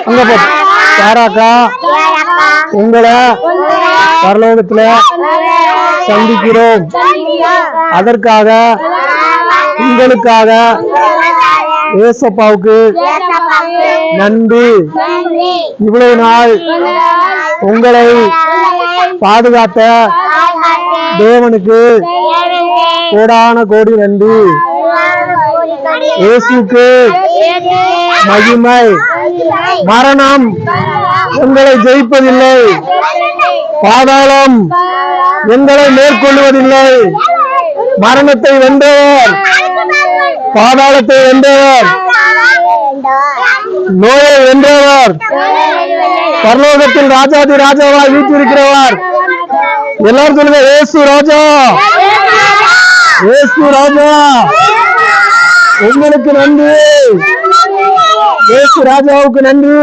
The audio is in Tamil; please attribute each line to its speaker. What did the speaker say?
Speaker 1: உங்க யாராக்கா உங்களை பரலோகத்துல சந்திக்கிறோம். அதற்காக உங்களுக்காக ஏசப்பாவுக்கு நன்றி. இவ்வளவு நாள் உங்களை பாதுகாத்த தேவனுக்கு கோடான கோடி நன்றி. இயேசுவுக்கு மகிமை. மரணம் உங்களை ஜெயிப்பதில்லை, பாதாளம் எங்களை மேற்கொள்வதில்லை. மரணத்தை வென்றவர், பாதாளத்தை வென்றவர், நோயை வென்றவர், பரலோகத்தில் ராஜாதி ராஜாவாய் வீற்றிருக்கிறவர். எல்லாரும் சொல்லுங்க, இயேசு ராஜா, இயேசு ராஜா. உங்களுக்கு நன்றி, இயேசு ராஜாவுக்கு நன்றி.